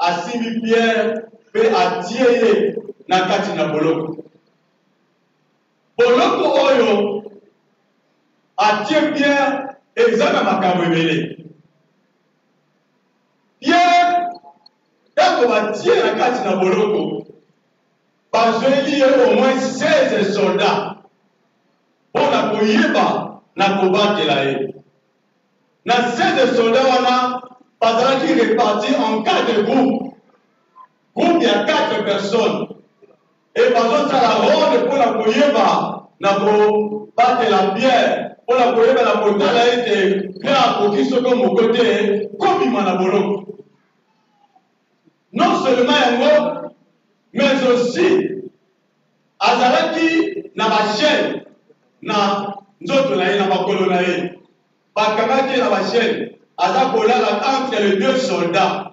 asimbi Pierre pe atie ye na kati na boloko. Boloko oyo atie Pierre eza na makambo ebele. Pierre tango batie na kati na boloko bazweli ye au moins 16 soldats mpona koyeba na kobatela ye. Na 16 soldats wana bazalaki répartis en 4 groupes. Groupe ya 4 personnes. Et bazosala ronde mpona koyeba na kobatela Pierre mpona koyeba na kotala ete Pierre akoki soko moko te kobima na boloko. Non seulement yango, mais aussi azalaki na bachaîne na nzoto na ye na makolo na ye. Bakangaki na bachaîne aza kolala entre les 2 soldats.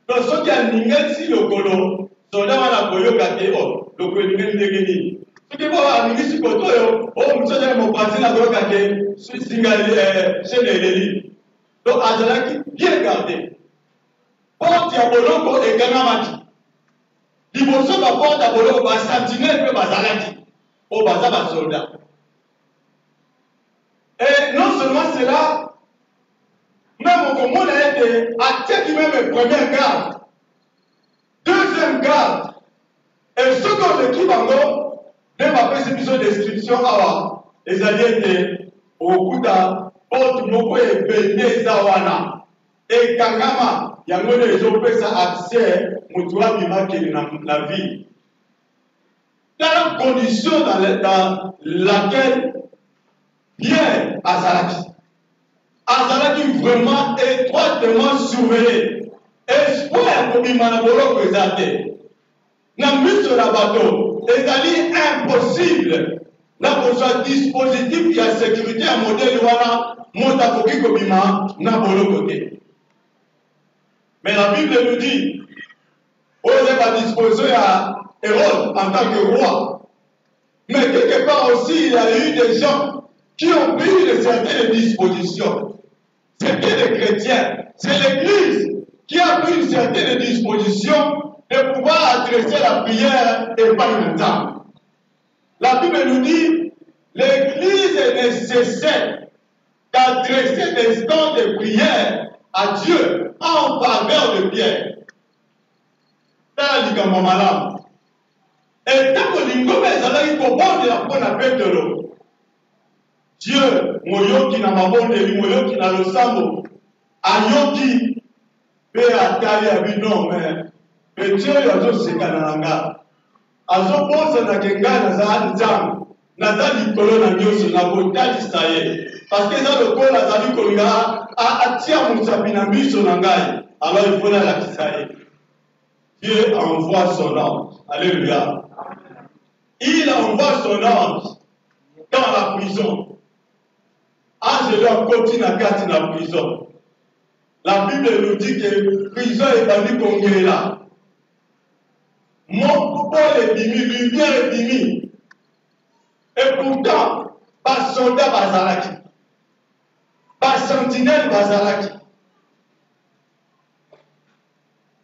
Donc soki aningeli lokolo soldat wana koyoka te o lokolo ningeli ndenge nini. Soki bo aningisi koto oyo o musajja mopanzi na koyoka te singali chaîne eleli. Donc azalaki bien gardé. Porte ya boloko ekangamaki. Liboso ba porte ya boloko ba sentinelle pe bazalaki o baza ba soldat. Et non seulement cela, même au moment où a été attaqué même première garde, deuxième garde, et ce qu'on équipe encore, même après cette description, les alliés étaient au bout d'un porte moko et béné zawana. Et Kangama, il y a les autres accès, Moutoua Bimakeli dans la vie. Dans la condition dans laquelle Pierre Azalaki vraiment étroitement surveillé. Espoir pour Bimanabolo présenté. Dans le sur la bateau, c'est impossible. Là, pour ce dispositif de sécurité à modèle Wana, Montakoki Kobima, n'a pas le côté. Mais la Bible nous dit, on n'est pas disposé à Hérode en tant que roi. Mais quelque part aussi, il y a eu des gens qui ont pris de certaines dispositions. C'était les chrétiens. C'est l'Église qui a pris une certaine disposition de pouvoir adresser la prière et pas le temps. La Bible nous dit, l'Église est nécessaire d'adresser des temps de prière à Dieu en faveur de Pierre. Et tant que l'ingome est allé au bord de la bonne appel de l'eau, Dieu, moyoki na mabondeli, moyoki na losambo, ayoki, pe atali abino, mais Dieu yazo sekana nanga. Azo posa na kenga na za nzam, na za likolo na nyoso na kotali saye. Parce que ça le corps a dit qu'on a attiré mon sapin biso nangai. Alors il faut la kisaye. Dieu envoie son ange. Alléluia. Il envoie son ange dans la prison. Ange doit continuer à garder la prison. La Bible nous dit que la prison est bandit congrès là. Mon Paul est bimi, lumière est bimi. Et pourtant, pas soldat bazalaki. Pas sentinelle bazalaki.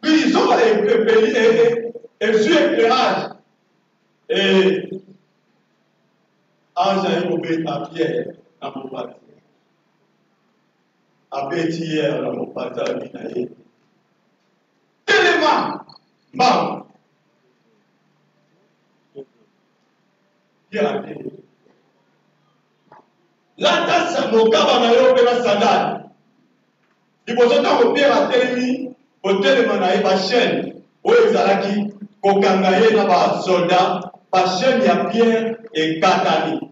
Prison et sur éclairage. Et ange a obéi à Pierre dans mon bâtiment. Abeti hier dans mon bâtiment. Tellement, bam. Pierre a dit. Là, ça m'a dit la sandale. Il faut que Pierre a télé, au téléphone, il y a une chaîne. Où il y a un soldat, la chaîne, il y a Pierre et Katani.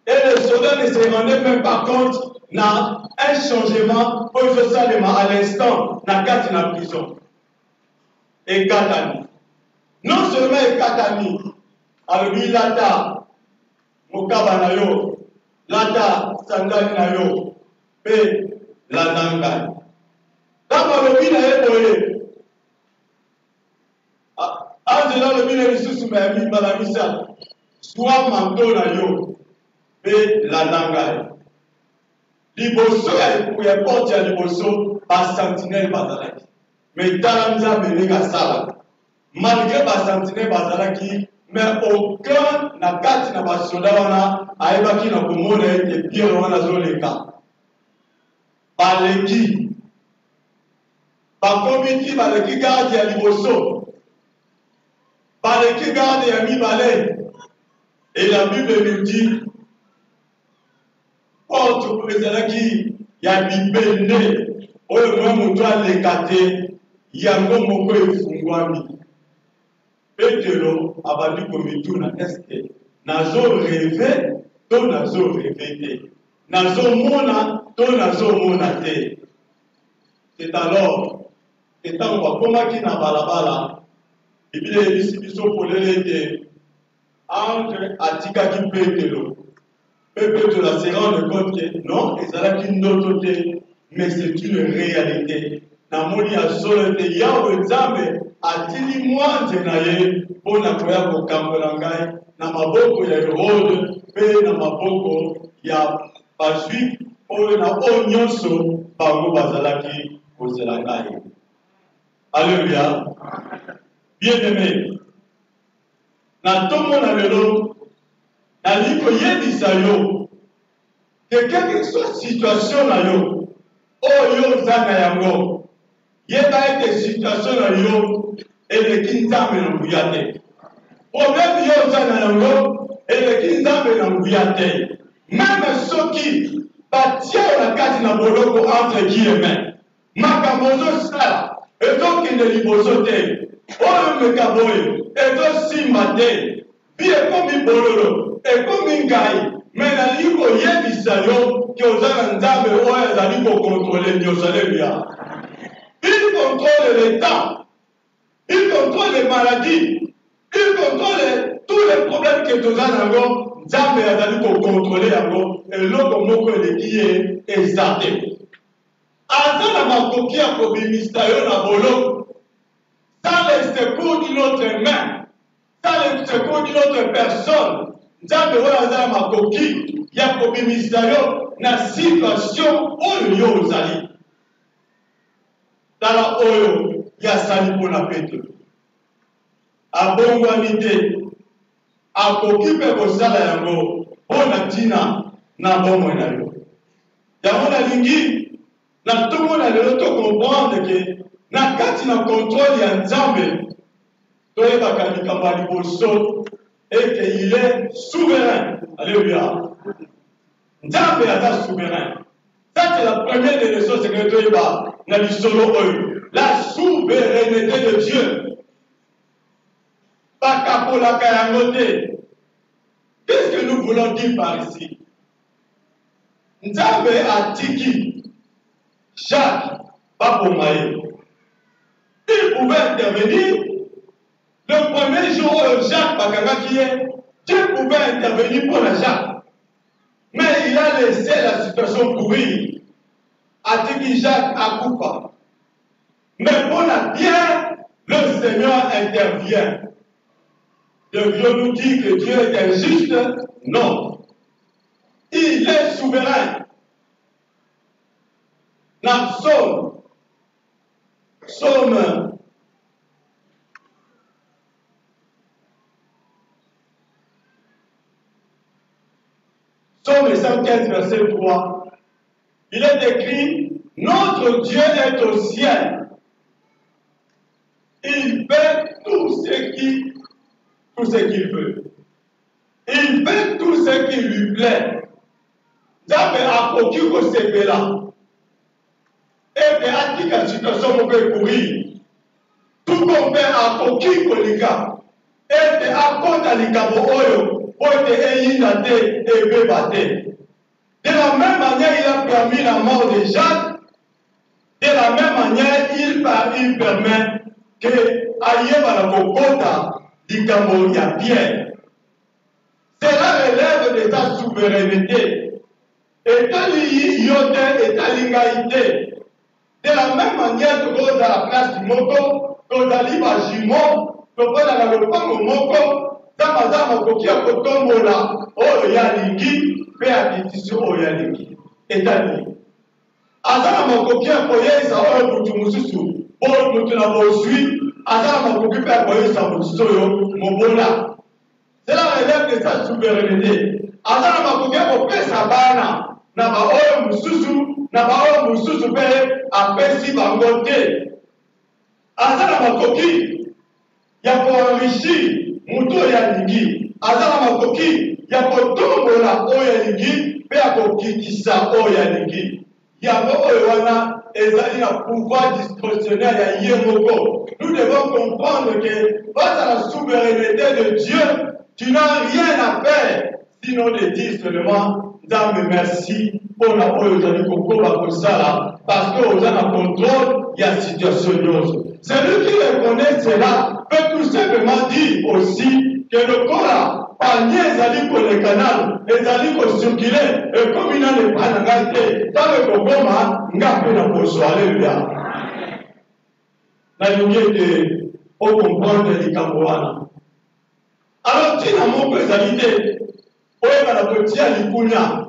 Et les soldats ne se rendaient même pas compte d'un changement pour se saluer à l'instant dans la prison. Et Katani. Non seulement Katani, alors il a là, Mokabanayo. Lata sandali na yo pe la nanga. Kama lobina yeboye. Angela lobina lisusu ma mi balamisa. Soit manto na yo pe la nanga. Liboso ya porte ya liboso ba sentinelle bazalaki. mais Talamza Belega Sala. Malgré Basantine Bazalaki, mais aucun n'a gâté na Basodawana, Aebaki na Komone, et Pierre Wana Zoleka. Baleki, Bakomiti, Baleki garde ya Liboso, Baleki garde ya Mibale, et la Bible nous dit, quand tu Bezalaki, ya Bibende, oyo mwa mutu alekate, yango moko efungwami. Petelo abandi komituna eske nazo rêve to nazo rêve nazo mona to nazo mona te. C'est alors etango bakomaki na balabala Biblia ebisi biso polele ete ange atikaki Petelo pe Petelo se rende compte que non ezalaki ndoto te mais c'est une réalité. Namoni azolo te Yahweh Nzambe atili mwanze na ye mpona koya kokambola ngai na maboko ya Herode mpe na maboko ya bajuif oyo na oyo nyonso bango bazalaki kozela ngai. Alléluia. Bien-aimé, na ntongo na lelo nali koyebisa yo que quelle que soit situation na yo oyo oza na yango yeba ete situation na yo eleki Nzambe na nguya te. Problème yo oza na yango eleki Nzambe na nguya te. Même soki batia yo na kati na boloko entre guillemets makambo ozosala ezokende liboso te oyo meka boye ezosimba te bi ekomi bololo ekomi ngai me nali koyebisa yo ke oza na Nzambe oyo azali kokontrole nyonso. Alléluia. Il contrôle les temps, il contrôle les maladies, il contrôle tous les problèmes que tu as dans le Nzambe azali kokontrole yango eloko moko eleki ye eza te. Aza na makoki ya kobimisa yo na boloko sans le secours d'une autre main, sans le secours d'une autre personne. Nzambe oyo aza na makoki ya kobimisa yo na situation oyo yo ozali. Tala oyo yasali mpona Petelo abongwani te akoki mpe kosala yango mpona ntina na bomoi na yo. Yango nalingi na ntongo na lelo tokomprendre ke na kati na contrôle ya Nzambe toyebaka likambo ya liboso ete il est souverain. Alléluia. Nzambe aza souverain. Ça c'est la première des leçons que toyeba na lisolo oyo, la souveraineté de Dieu. Pakapolaka yango te. Qu'est-ce que nous voulons dire par ici? Nzambe atiki Jacques Bapomaye. Il pouvait intervenir le premier jour où Jacques Bakangaki est, Dieu pouvait intervenir pour la Jacques. Mais il a laissé la situation courir. Atiki Jacques Akoupa. Mais pour la pierre, le Seigneur intervient. Devions-nous dire que Dieu est injuste? Non. Il est souverain. Dans Psaume 115, verset 3, il est écrit, notre Dieu est au ciel. Il fait tout ce qu'il veut. Il fait tout ce qui lui plaît. Nzambe akoki kosepela ete atika situation moko ekuri tuko mpe akoki kolinga ete akota likambo oyo po ete eyinda te ebeba te. De la même manière, il a permis la mort de Jacques. De la même manière, il permet que ayeba la kokota likambo ya Pierre. Cela relève de ta souveraineté. Etali yote, etali ngaïté. De la même manière, tu vas à la place du moko, tu vas à Jimon, tu vas à la lopango moko, Zamazama kokia kotombola, oh yalingi, pe atitiso oh yalingi. Etali. Azama kokia koyesa oh mutu mususu, oh mutu na bosui azala makoki mpe akoyesa mosusu oyo mobola. Cela relève de sa souveraineté. Azala makoki akopesa bana na baoyo mosusu na baoyo mosusu mpe apesi bango te. Azala makoki ya koenrichir mutu oyo alingi. Azala makoki ya kotombola oyo alingi mpe akokitisa oyo alingi. Yango oyo wana ezali na pouvoir discrétionnaire ya ye moko. Nous devons comprendre que face à la souveraineté de Dieu, tu n'as rien à faire sinon de dire seulement Nzambe merci pour la oyo ozali kokoba kosala parce que oza na contrôle ya situation nyonso. Celui qui reconnaît cela peut tout simplement dire aussi que le corps panier ezali kolekana ezali kocircule ekomi na lepa na ngai te ntango ekokoma nga mpe na poso. Alleluya. nalingi ete okomprendre likambo wana. Alors ntina moko ezali te oyeba na kotia likunya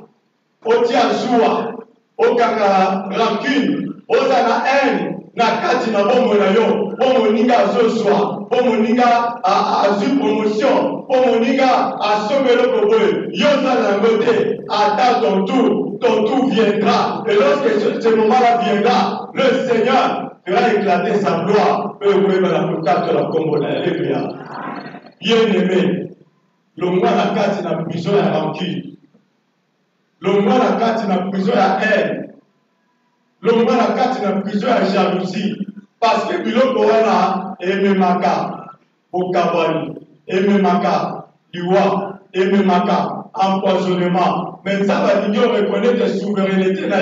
otia zuwa okanga rancune oza na haine na kati na bomoi na yo po moninga azozwa po moninga azwi promotion po moninga asomba eloko boye yo ozala yango te. Ata ton tour viendra et lorsque ce moment-là viendra le Seigneur fera éclater sa gloire. Alléluia. Bien-aimé, longwa na kati na prison ya rancune, longwa na kati na prison ya haine, longwa na kati na prison ya jalousie, parce que biloko wana ememaka bokabwani, ememaka liwa, ememaka empoisonnement. Mais ça va dire reconnaître la souveraineté na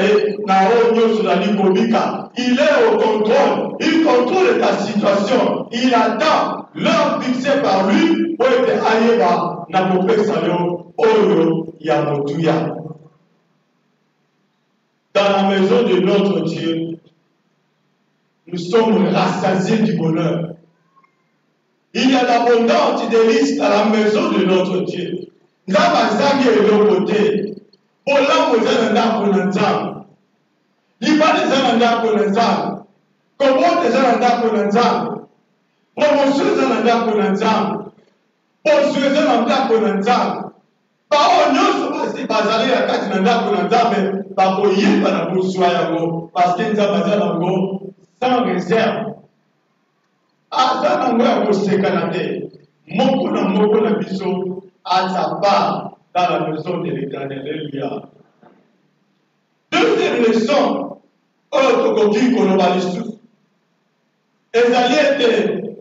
oyo zali kobika. Il est au contrôle, il contrôle ta situation, il attend l'heure fixée par lui pour être ayeba na kopesa yo oyo ya motuya. Dans la maison de notre Dieu, nous sommes rassasiés du bonheur. Il y a l'abondance de délices à la maison de notre Dieu. Nzambe eloko te. Olambo eza na ndako na Nzambe. Libala eza na ndako na Nzambe. Kobote eza na ndako na Nzambe. Promotion eza na ndako na Nzambe. Poso eza na ndako na Nzambe. Bao nyonso basi bazali ya kati na ndako na Nzambe bakoyeba na boswa yango parce que Nzambe aza nango sans réserve. Aza nango ya kosekana te. Moko na biso à sa part dans la maison de l'Éternel. Alléluia. Deuxième leçon, autocoquille kolobalistus. Ezali ete,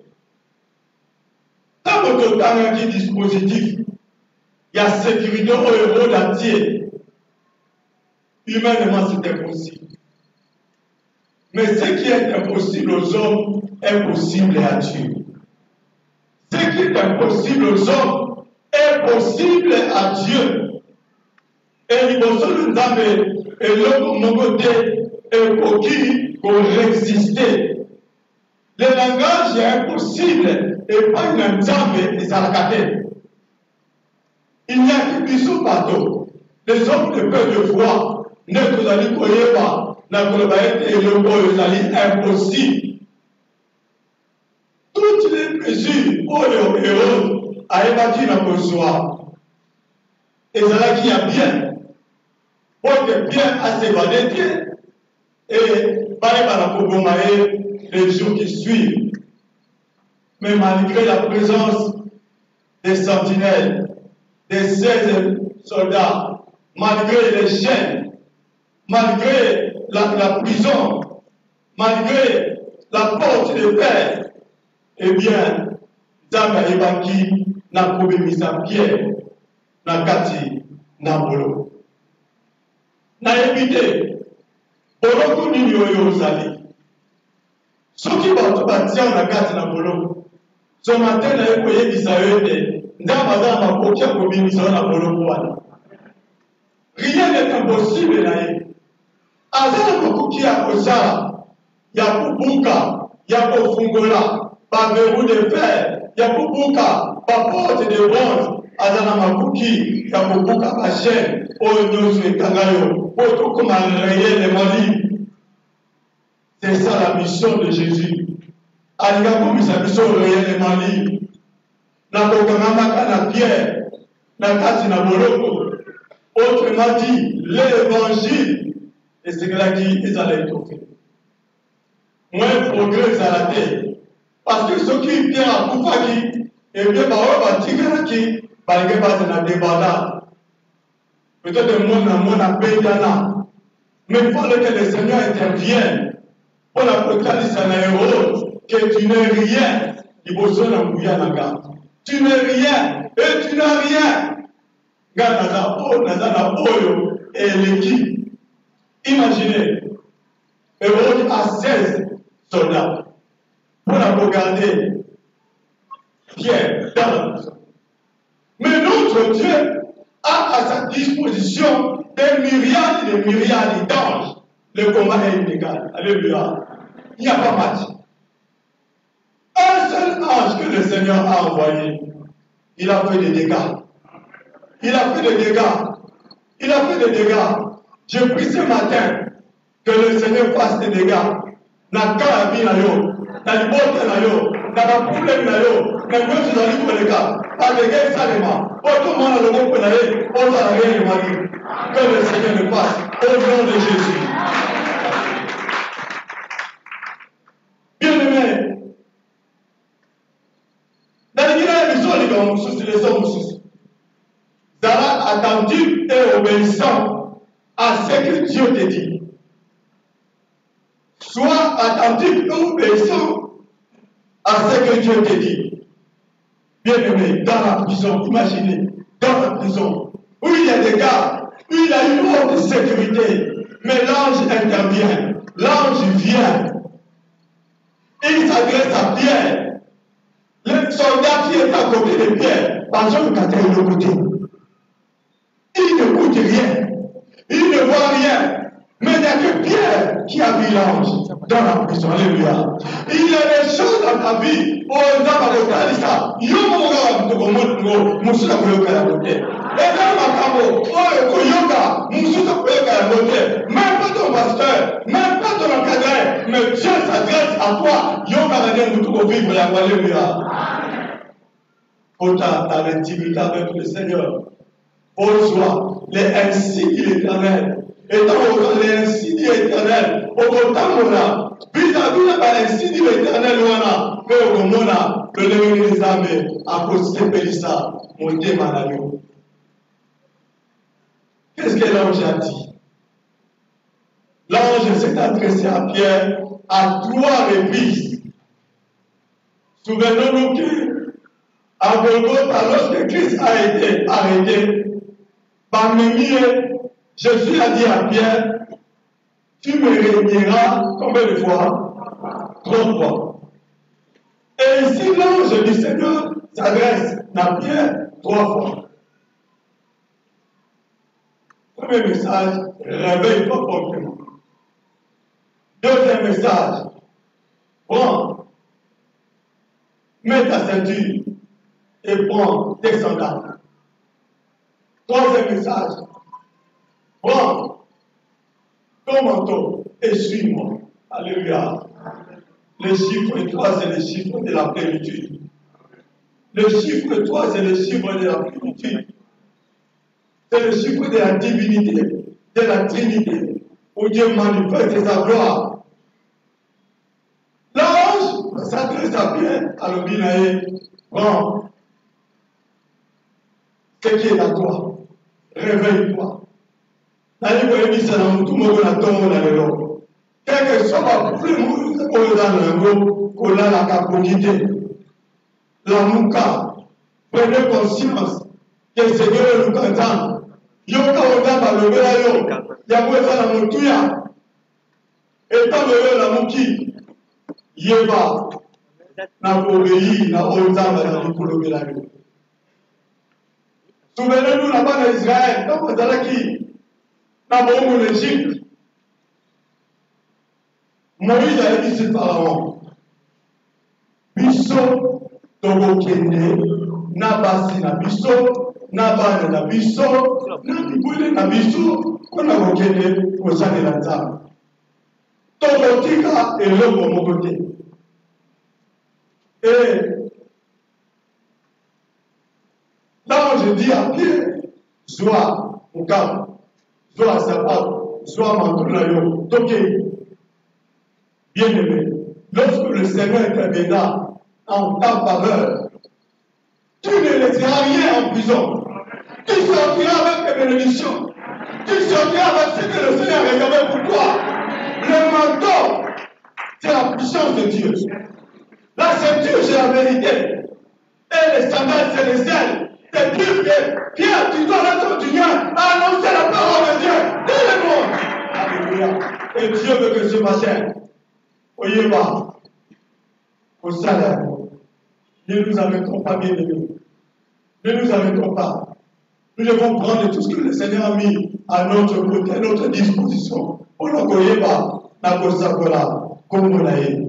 tant que tu dispositif, il y a sécurité au héros d'entier. Humainement, c'est impossible. Mais ce qui est impossible aux hommes est possible à Dieu. Ce qui est impossible aux hommes est possible à Dieu. Et liboso Nzambe eloko moko te ekoki korexister. Le langage est impossible et pas une Nzambe ezalaka te. Il n'y a que biso bato. Les hommes de peu de foi ne kozali koyeba na koloba ete eloko ezali impossible. Toutes les mesures oyo heureuses ayebaki na kozwa ezalaki ya bien pour que bien asevade te et bayeba na koboma ye les jours qui suivent. Mais malgré la présence des sentinelles, des 16 soldats, malgré les chaînes, malgré la prison, malgré la porte de fer, eh bien, Nzambe ayebaki na kobimisa Pierre na kati na bolo. Nayebi te boloko nini oyo ozali. Soki bato batia na kati na boloko, so matin naye koyebisa yo ete Nzambe aza na makoki ya kobimisa yo na boloko wana. Rien n'est impossible na ye. Aza na makoki ya kosala, ya kobuka, ya kofungola baverrou de fer, ya kobuka baporte de bronze, aza na makoki ya kobuka bachaîne oyo nyonso ekanga yo po tokoma réellement libre. C'est ça la mission de Jésus. alikakumisa biso réellement libre na kokangama na pierre na kati na boloko. Autrement dit, l'évangile et ce qu'il a dit, ils allaient étoffer. Moins progrès à la terre. Parce que ceux qui viennent à Koufaki, et bien, bah, qui par exemple, dans la débandade. Peut-être le monde a payé là. Mais il faut que le Seigneur intervienne pour la proclamer à l'aéro que tu n'es rien. Il faut se l'embrouiller dans la garde. Tu n'es rien et tu n'as rien. Garde Naza Oyo et l'équipe. Imaginez, Hérode a 16 soldats pour la regarder Pierre dans la prison. Mais notre Dieu a à sa disposition des myriades et des myriades d'anges. Le combat est inégal. Alléluia. Il n'y a pas match. Un seul ange que le Seigneur a envoyé, il a fait des dégâts. Il a fait des dégâts. Il a fait des dégâts. Je prie ce matin que le Seigneur fasse des dégâts. Na karabi na yo, na libote na yo, na ba problème na yo, na ngozi na liko leka. Pas de guerre salema. Tout le monde a le bon pénalé. On a rien de mari. Que le Seigneur le fasse. Au nom de Jésus. Bien-aimés. Dans les Guinéens, les hommes aussi. Zara attentif et obéissant à ce que Dieu te dit. Sois attentif et obéissant à ce que Dieu te dit. Bien-aimé, dans la prison, imaginez, dans la prison, où il y a des gars, où il y a une haute sécurité, mais l'ange intervient, l'ange vient, il s'adresse à Pierre, le soldat qui est à côté de Pierre, par exemple, quand il est de côté, il n'écoute rien, il ne voit rien, mais il n'y a que Pierre qui a vu l'ange dans la prison. Alléluia. Il y a des choses dans ta vie. Oh, il a dit ça. Il y a des choses dans ta vie. Même pas ton pasteur, même pas ton encadré, mais Dieu s'adresse à toi. Alléluia. Autant dans l'intimité avec le Seigneur. Reçois les ainsi dit l'Éternel. Et dans les ainsi dit l'Éternel, au Kotamona, vis-à-vis de ainsi dit l'Éternel, mais au Komona, le Lévé des armées, à cause de Pélissa, mon démanagement. Qu'est-ce que l'ange a dit? L'ange s'est adressé à Pierre à 3 reprises. Souvenons-nous qu'à Golgotha, lorsque Christ a été arrêté, parmi Jésus a dit à Pierre, tu me réuniras combien de fois? 3 fois. Et ici, l'ange du Seigneur s'adresse à Pierre 3 fois. Premier message, réveille-toi promptement. Deuxième message, prends, mets ta ceinture et prends tes sandales. Troisième message, prends ton manteau et suis-moi. Alléluia. Le chiffre 3, c'est le chiffre de la plénitude. Le chiffre 3, c'est le chiffre de la plénitude. C'est le chiffre de la divinité, de la Trinité, où Dieu manifeste sa gloire. L'ange s'adresse à Pierre, à l'Obinaï, prends ce qui est à toi, réveille-toi. Quel que soit le problème, la capacité, la mouka, prenez conscience que le Seigneur nous entend. Yoka Odamba Lobela Yo, Yaboueza la Moutuya, et tant de la Mouki, Yeba, n'a obéi, n'a Odamba la Lobela Yo. Souvenez-nous là-bas d'Israël, dans Kozalaki, dans le Égypte. Moïse a dit ce pharaon, Bisso, Togokende, Nabasi na Bisso, Nabana na Bisso, Nabibule na Bisso, Konagokende, Kosane la Nzambe. Togotika et l'homme au côté. Et là, je dis à Pierre, Zoa, au calme, Zoa, Sabat, Zoa, Mantoulayo, Toké, bien-aimé, lorsque le Seigneur interviendra en ta faveur, tu ne laisseras rien en prison. Tu sortiras avec tes bénédictions. Tu sortiras avec ce que le Seigneur a réservé pour toi. Le manteau, c'est la puissance de Dieu. La ceinture, c'est la vérité. Et les sandales, c'est les ailes. C'est Dieu Pierre, tu dois continuer à annoncer la parole de Dieu dans le monde. Alléluia. Et Dieu veut que ce matin, voyez pas, au salaire, ne nous arrêtons pas, bien aimés. Ne nous arrêtons pas. Nous devons prendre tout ce que le Seigneur a mis à notre côté, à notre disposition. On ne connaît pas la Kosakola, comme on l'a dit.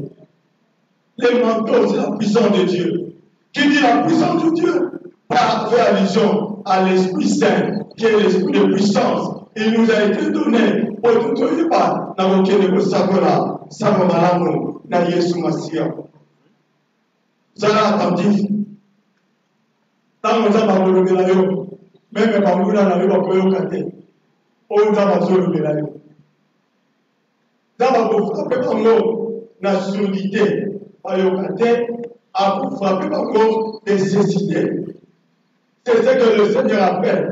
Les manteaux, c'est la puissance de Dieu. Qui dit la puissance de Dieu? Par faire allusion à l'Esprit Saint, qui est l'Esprit de puissance. Il nous a été donné pour tout le monde. Dans le cas de Kosakola, Samomalamo, na Yesu Masia. Ça l'a attentif. Tant que ça va vous lever la yo. Même quand vous n'avez pas pu le on va vous lever la yo. Ça va vous frapper par la solidité. À vous frapper par vos nécessités. C'est ce que le Seigneur appelle.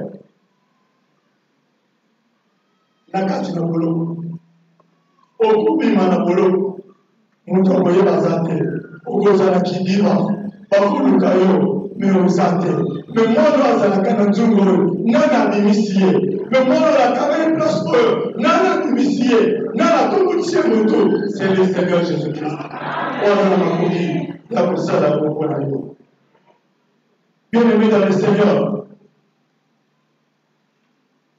Nakati na bolo. Okubi mana bolo. Muto boye bazate. Ogoza na kidiba. Bakulu kayo. Mais on s'attend. Mais moi, nous avons la canne nana d'immiscier. Mais moi, nous avons une place pour eux. Nana d'immiscier. Nana tout le monde, c'est le Seigneur Jésus-Christ. On a ma copie. La personne a beaucoup à nous. Bien-aimé dans le Seigneur,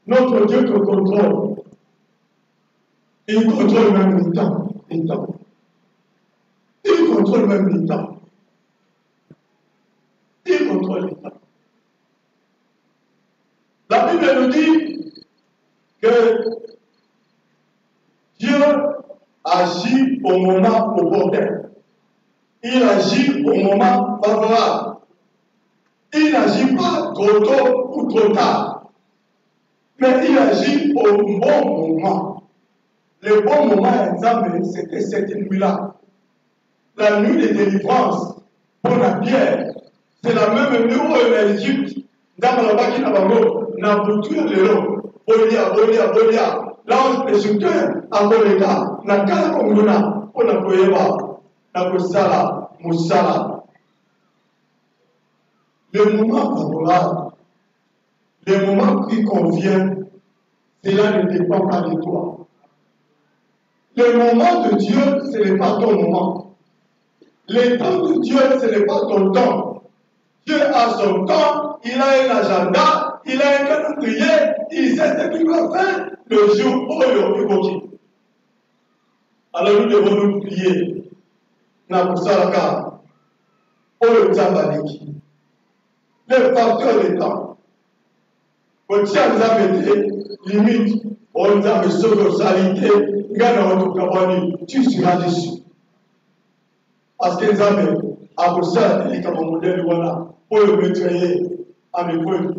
notre Dieu te contrôle. Il contrôle même le temps. Il contrôle même le temps. Il contrôle le temps. La Bible nous dit que Dieu agit au moment opportun. Il agit au moment favorable. Il n'agit pas trop tôt ou trop tard. Mais il agit au bon moment. Le bon moment, exemple, c'était cette nuit-là. La nuit de délivrance pour la pierre. C'est la même nuit où l'Égypte, dans la Bakina Bango, n'a pas tué l'eau. Bolia. L'ange de Shukin, à Boleka, n'a qu'à Konguna, on n'a pas n'a pas Sala, Moussala. Le moment favorable, le moment qui convient, cela ne dépend pas de toi. Le moment de Dieu, ce n'est pas ton moment. Le temps de Dieu, ce n'est pas ton temps. Dieu a son temps, il a un agenda, il a un calendrier, il sait ce qu'il va faire le jour où il est. Alors nous devons nous plier. Le facteur du temps. Quand tu as limite, on a sauvé salité, tu seras déçu. Parce que les amis, à ça, il y a un modèle pour le mettre en épreuve.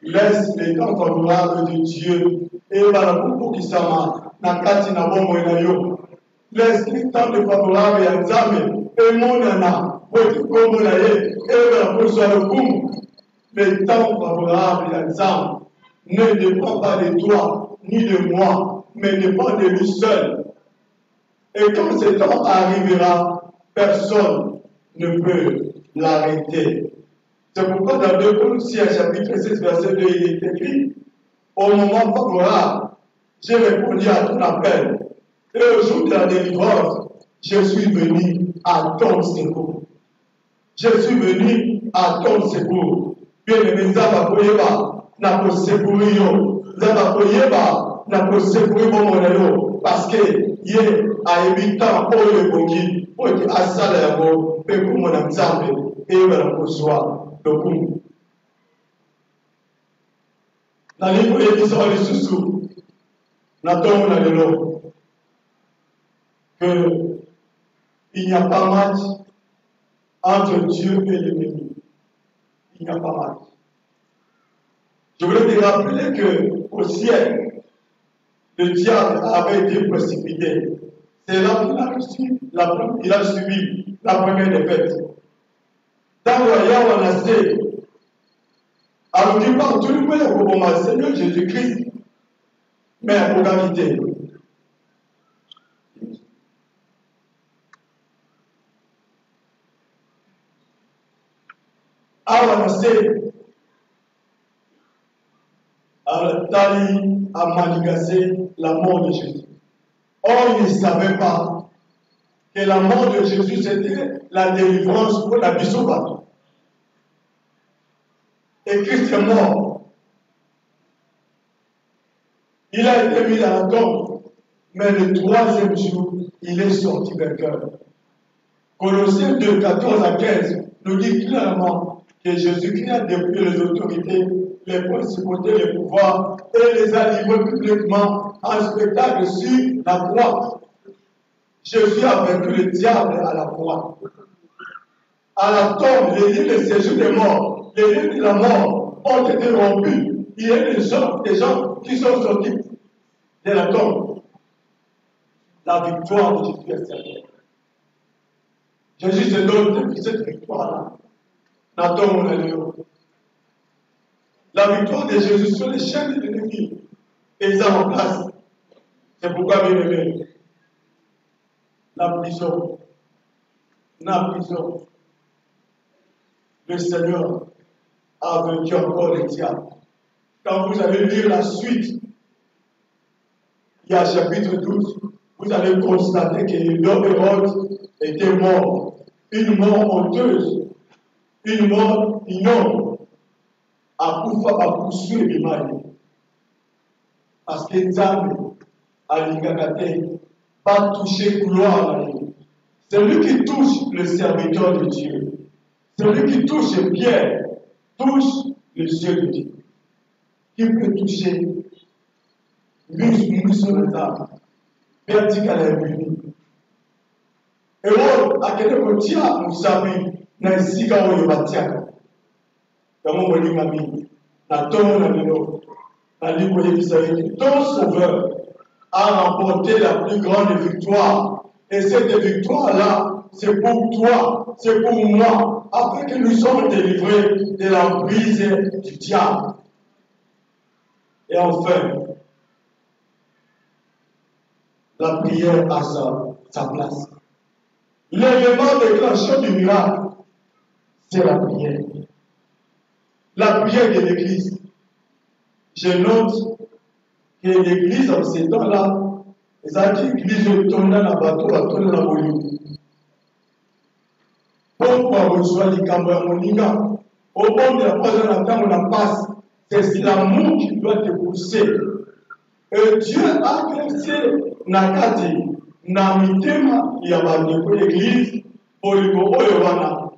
Laisse les temps favorables de Dieu et pour qui s'ama, na kati na bombo na yo. Laisse les temps favorables à Nzambe et mon nana, pour que comme la ye, et pour soit le boum. Les temps favorables à Nzambe ne dépend pas de toi ni de moi, mais dépend de lui seul. Et quand ce temps arrivera, personne ne peut l'arrêter. C'est pourquoi dans 2 Corinthiens, chapitre 6, verset 2, il est écrit, au moment favorable, j'ai répondu à ton appel. Et au jour de la délivrance, je suis venu à ton secours. Je suis venu à ton secours. Bien-aimé, Zaba Koyeba, n'a pas secouru yo. Zaba Koyeba, n'a pas secouru mon parce que, yé, à évitant, pour le conquis, pour que à salaire, pour que mon Nzambe, et le reçoit. Donc, dans les livre qui sont les sous-sous, n'attendons pas de l'eau. Il n'y a pas match entre Dieu et l'ennemi. Il n'y a pas match. Je voulais te rappeler qu'au ciel, le diable avait été précipité. C'est là qu'il a subi la première défaite. Dans le royaume, on a fait. Alors, tu parles tout le monde pour mon Seigneur Jésus-Christ, mais pour gravité. Alors, on a fait. Alors, Tali a manigassé la mort de Jésus. Or, il ne savait pas que la mort de Jésus, c'était la délivrance pour la bisoba. Et Christ est mort. Il a été mis dans la tombe, mais le troisième jour, il est sorti vainqueur. Colossiens 2, 14 à 15 nous dit clairement que Jésus-Christ a dépouillé les autorités, les principautés, les pouvoirs et les a livrés publiquement en spectacle sur la croix. Jésus a vaincu le diable à la croix. À la tombe, les lieux de séjour des morts, les lieux de la mort ont été rompus. Il y a des gens qui sont sortis de la tombe. La victoire de Jésus est certaine. Jésus se donne cette victoire-là. La victoire de Jésus sur les chaînes de l'ennemi est en place. C'est pourquoi, bien aimé, la prison, le Seigneur a vaincu encore le diable. Quand vous allez lire la suite, il y a chapitre 12, vous allez constater que l'homme Hérode était mort. Une mort honteuse, une mort ignoble. À poursuivre l'image. Parce que Nzambe, à l'Ingagate, va toucher gloire à lui. Celui qui touche le serviteur de Dieu, celui qui touche Pierre, touche le ciel de Dieu. Qui peut toucher lui sur les âmes, vertical et venu. Et on a quelqu'un qui tient, nous savons, n'a ici qu'à on y va tiens. Dans mon bonheur, mamie, dans ton amino, dans l'Ivoire qui ton sauveur a remporté la plus grande victoire. Et cette victoire-là, c'est pour toi, c'est pour moi, afin que nous sommes délivrés de l'emprise du diable. Et enfin, la prière a sa place. L'élément déclencheur du miracle, c'est la prière. La prière de l'Église. Je note que l'Église en ces temps-là, c'est l'Église tourne dans la bateau, tourne dans la volume. Pourquoi reçoit les Camerounais? Au moment de la présence on la passe. C'est l'amour qui doit te pousser. Et Dieu a versé Nakati, Namitema, il y a l'église, pour le Yowana.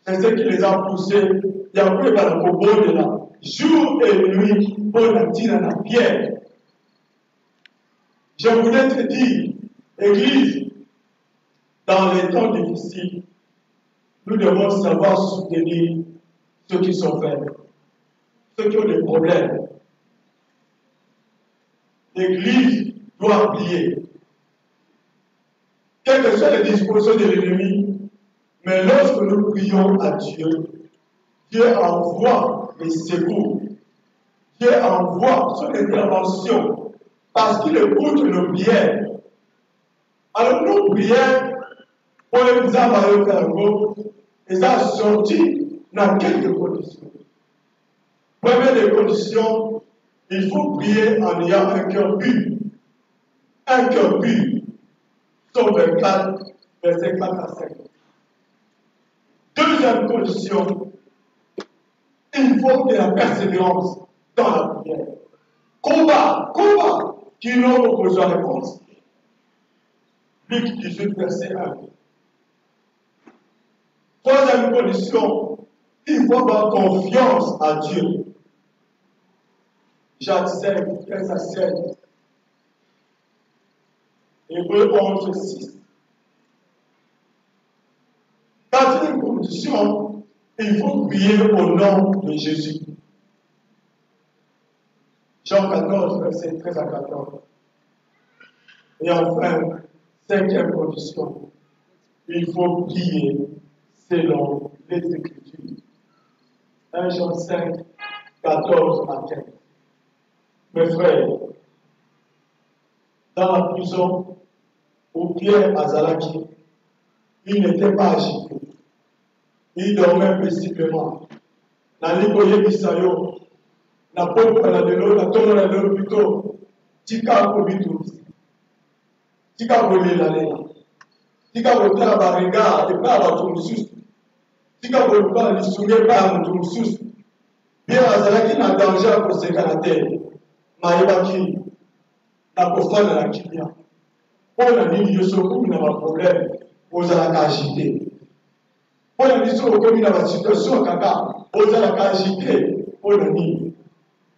C'est ce qui les a poussés. Il y a eu de là, jour et nuit, pour la dire à la pierre. Je voulais te dire, Église, dans les temps difficiles, nous devons savoir soutenir ceux qui sont faibles, ceux qui ont des problèmes. L'Église doit prier. Quelles que soient les dispositions de l'ennemi, mais lorsque nous prions à Dieu, Dieu envoie les secours. Dieu envoie son intervention parce qu'il écoute nos prières. Alors nos prières, pour les avoir cargo, ils ont sorti dans quelques conditions. Première des conditions, il faut prier en ayant un cœur pur. Un cœur pur. Somme 24, verset 4 à 5. Deuxième condition, il faut de la persévérance dans la prière. Combat, qui n'ont pas besoin de réponse. Luc 18, verset 1. Troisième condition, il faut avoir confiance à Dieu. Jacques 5, 15 à 16. Hébreux 11, 6. Quand il y a une compétition, il faut prier au nom de Jésus. Jean 14, verset 13 à 14. Et enfin, cinquième condition, il faut prier selon les Écritures. 1 Jean 5, 14 à 15. Mes frères, dans la prison où Pierre Azalaki, il n'était pas agité. Il dormait paisiblement. Dans l'Ikoye Bisayo, la pompe à la vélo, la tombe à la vélo plutôt, Tika Kobitou, Tika Bolé la Léna, Tika Bota Barenga, et pas à Toumsus, Tika Bolpa, l'Issoué, pas à Toumsus, Pierre Azalaki n'a danger pour ses caractères, Maïbaki, la profane à la Kibia. Pour la ligne de secours, il n'y a pas de problème, aux agités. Pour la mission au commun, la situation à Kaka, aux agités, pour le nid.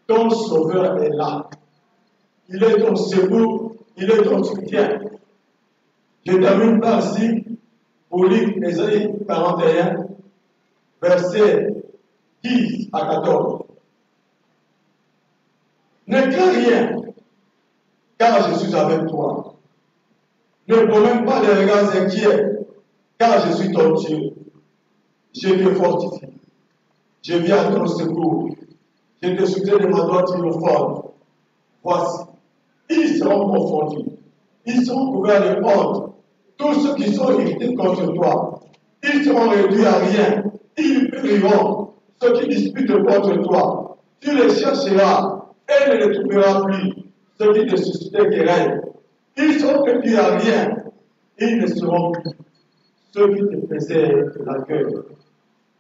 Ton sauveur est là. Il est ton secours, il est ton soutien. Je termine par ici pour lire Ésaïe 41, versets 10 à 14. Ne crains rien, car je suis avec toi. Ne promène pas des regards inquiets, car je suis ton Dieu. Je te fortifie. Je viens à ton secours. Je te soutiens de ma droite triomphante. Voici, ils seront confondus. Ils seront couverts de honte. Tous ceux qui sont irrités contre toi, ils seront réduits à rien. Ils périront. Ceux qui disputent contre toi, tu les chercheras et ne les trouveras plus. Ceux qui te suscitaient querelle, ils seront réduits à rien. Ils ne seront plus. Ceux qui te faisaient de la gueule.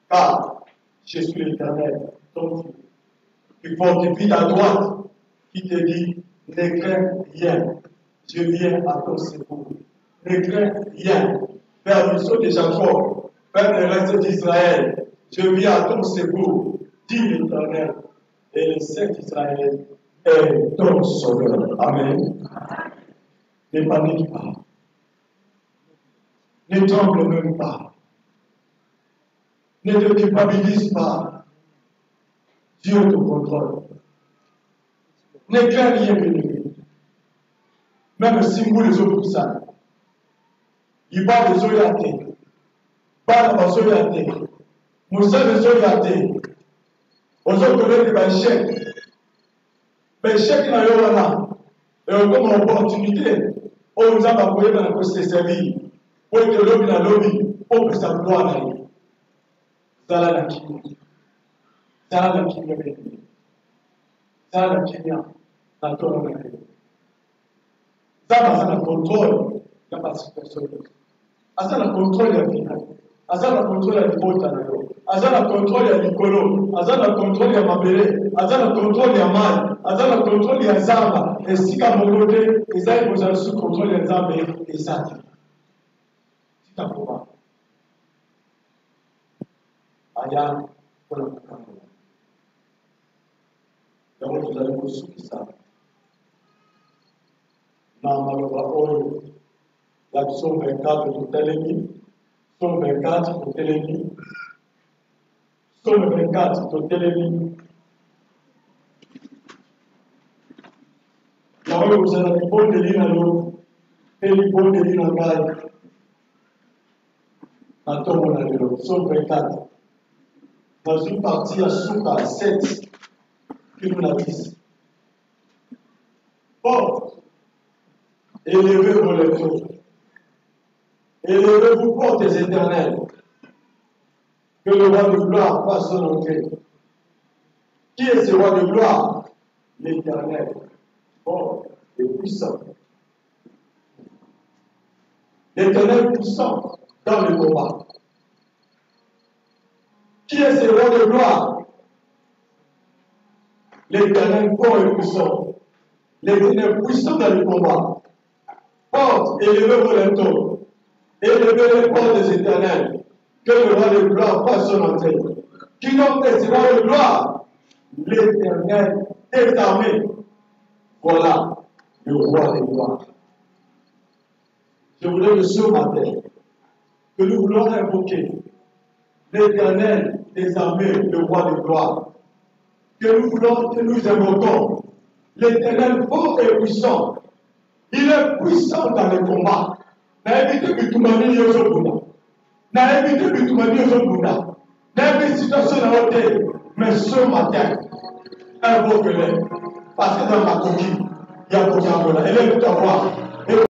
Car je suis l'Éternel, ton Dieu, qui fortifie ta droite, qui te dit, ne crains rien, je viens à ton secours. Ne crains rien, vers le saut de Jacob, vers le reste d'Israël, je viens à ton secours, dit l'Éternel, et le Saint d'Israël est ton sauveur. Amen. Ne panique pas, ne tremble même pas. Ne te culpabilise pas. Dieu te contrôle. Ne crains rien, bien-aimé. Même si vous les autres ça, il va les orienter. Pas dans les orienter. Moussa les orienter. Aux autres collègues, il chèque. Mais chèque n'a rien là. Et comme opportunité, on nous a appuyé dans la poste servir. Pour que l'homme dans l'homme, pour que ça gloire. Zala la kimia. Zala la kimia bébé. Zala la kimia. Na tono na bébé. Zala zala contrôle la participation. Azala contrôle ya final. Azala contrôle ya bota na yo. Azala contrôle ya likolo. Azala contrôle ya mabele. Azala contrôle ya mal. Azala contrôle ya zamba. Esika mokote ezali kozala sous contrôle ya nzambe ezali. Tika koba. Aya pour la caméra. D'abord, vous allez vous souvenir ça. Normalement, la Psaume 24 pour Télémi, Psaume 24 pour Télémi, Psaume 24 pour Télémi. D'abord, vous allez bon délire à l'eau, et le bon délire à gaille. Attends, on a le Psaume 24. Dans une partie à Souka 7, qui nous l'a dit. Porte, élevez vos lèvres, élevez-vous portes éternelles, que le roi de gloire fasse son entrée. Qui est ce roi de gloire? L'Éternel, fort et puissant. L'Éternel puissant dans le combat. Qui est ce roi de gloire? L'Éternel fort et puissant. L'Éternel puissant dans le combat. Porte, élevez vos lèvres, élevez les portes des éternels, que le roi de gloire fasse son entrée. Qui donc est ce roi de gloire? L'Éternel des armées. Voilà le roi de gloire. Je voulais le ce matin que nous voulons invoquer l'Éternel des armées, le roi de gloire, que nous invoquons l'Éternel fort et puissant. Il est puissant dans les combats. Na évité que tout le monde y ait au na évité que tout le monde y ait au na évité situation dans l'hôtel. Mais ce matin, invoque-les. Parce que dans ma coquille, il y a beaucoup de élève ta voix.